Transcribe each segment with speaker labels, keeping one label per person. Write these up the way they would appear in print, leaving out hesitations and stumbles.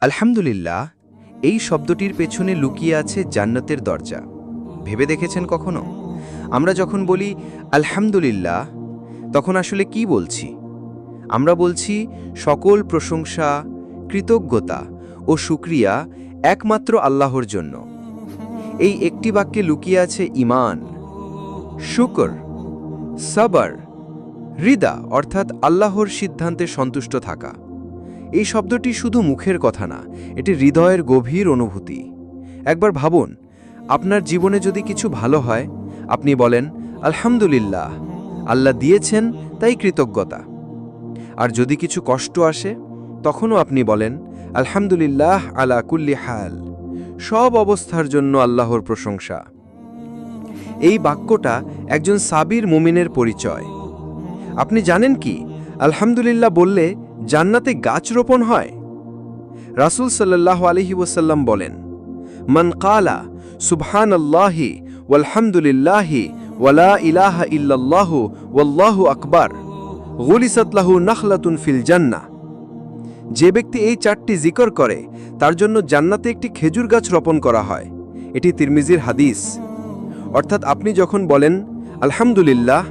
Speaker 1: আলহামদুলিল্লাহ এই শব্দটির পেছনে লুকিয়ে আছে জান্নাতের দরজা। ভেবে দেখেছেন কখনো আমরা যখন বলি আলহামদুলিল্লাহ তখন আসলে কি বলছি? আমরা বলছি সকল প্রশংসা, কৃতজ্ঞতা ও শুকরিয়া একমাত্র আল্লাহর জন্য। এই একটি বাক্যে লুকিয়ে আছে ঈমান, শুকর, সবর, রিদা অর্থাৎ আল্লাহর সিদ্ধান্তে সন্তুষ্ট থাকা। এই শব্দটি শুধু মুখের কথা না, এটি হৃদয়ের গভীর অনুভূতি। একবার ভাবুন, আপনার জীবনে যদি কিছু ভালো হয় আপনি বলেন আলহামদুলিল্লাহ, আল্লাহ দিয়েছেন তাই কৃতজ্ঞতা। আর যদি কিছু কষ্ট আসে তখনও আপনি বলেন আলহামদুলিল্লাহ আলা কুল্লি হাল, সব অবস্থার জন্য আল্লাহর প্রশংসা। এই বাক্যটা একজন সাবির মুমিনের পরিচয়। আপনি জানেন কি আলহামদুলিল্লাহ বললে জান্নাতে গাছ রোপণ হয়? রাসূল সাল্লাল্লাহু আলাইহি ওয়াসাল্লাম বলেন, মান কালা সুবহানাল্লাহি ওয়ালহামদুলিল্লাহি ওয়ালা ইলাহা ইল্লাল্লাহু ওয়াল্লাহু আকবার গুলিসাত লাহু নাখলাতুন ফিল জান্নাহ। যে ব্যক্তি এই চারটি জিকর করে তার জন্য জান্নাতে একটি খেজুর গাছ রোপণ করা হয়। এটি তিরমিজির হাদিস। অর্থাৎ আপনি যখন বলেন আলহামদুলিল্লাহ,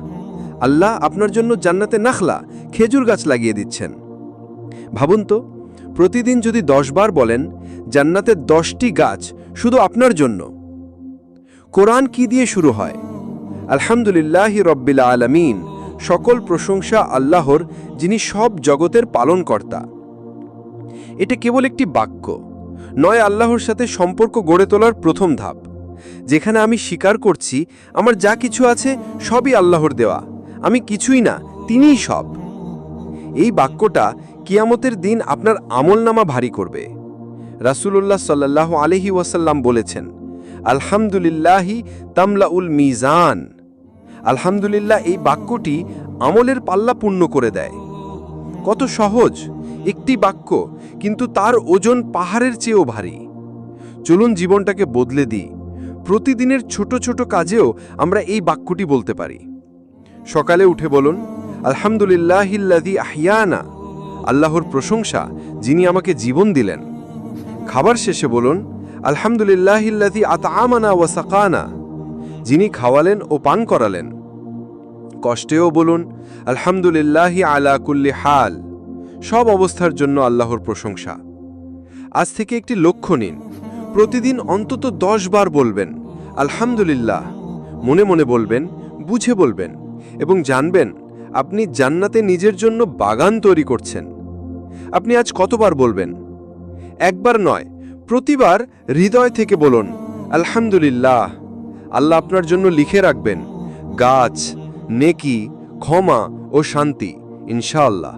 Speaker 1: আল্লাহ আপনার জন্য জান্নাতে নাখলা, খেজুর গাছ লাগিয়ে দিচ্ছেন। ভাবুন তো, প্রতিদিন যদি 10 বার বলেন জান্নাতে 10টি গাছ শুধু আপনার জন্য। কোরআন কি দিয়ে শুরু হয়? আলহামদুলিল্লাহি রব্বিল আলামিন, সকল প্রশংসা আল্লাহর, যিনি সব জগতের পালনকর্তা। এটা কেবল একটি বাক্য নয়, আল্লাহর সাথে সম্পর্ক গড়ে তোলার প্রথম ধাপ, যেখানে আমি স্বীকার করছি আমার যা কিছু আছে সবই আল্লাহর দেওয়া, আমি কিছুই না, তিনিই সব। এই বাক্যটা কিয়ামতের দিন আপনার আমলনামা ভারী করবে। রাসূলুল্লাহ সাল্লাল্লাহু আলাইহি ওয়াসাল্লাম বলেছেন, আলহামদুলিল্লাহি তামলাউল মিজান। আলহামদুলিল্লাহ এই বাক্যটি আমলের পাল্লা পূর্ণ করে দেয়। কত সহজ একটি বাক্য, কিন্তু তার ওজন পাহাড়ের চেয়েও ভারী। চলুন জীবনটাকে বদলে দিই। প্রতিদিনের ছোট ছোট কাজেও আমরা এই বাক্যটি বলতে পারি। সকালে উঠে বলুন আলহামদুলিল্লাহিল্লাযী আহইয়ানা, আল্লাহর প্রশংসা যিনি আমাকে জীবন দিলেন। খাবার শেষে বলুন আলহামদুলিল্লাহিল্লাযী আতআমানা ওয়া সাকানা, যিনি খাওয়ালেন ও পান করালেন। কষ্টেও বলুন আলহামদুলিল্লাহি আলা কুল্লি হাল, সব অবস্থার জন্য আল্লাহর প্রশংসা। আজ থেকে একটি লক্ষ্য নিন, প্রতিদিন অন্তত 10 বার বলবেন আলহামদুলিল্লাহ। মনে মনে বলবেন, বুঝে বলবেন, এবং জানবেন আপনি জান্নাতে নিজের জন্য বাগান তৈরি করছেন। আপনি আজ কতবার বলবেন? একবার নয়, প্রতিবার হৃদয় থেকে বলুন আলহামদুলিল্লাহ। আল্লাহ আপনার জন্য লিখে রাখবেন গাছ, নেকি, ক্ষমা ও শান্তি, ইনশাআল্লাহ।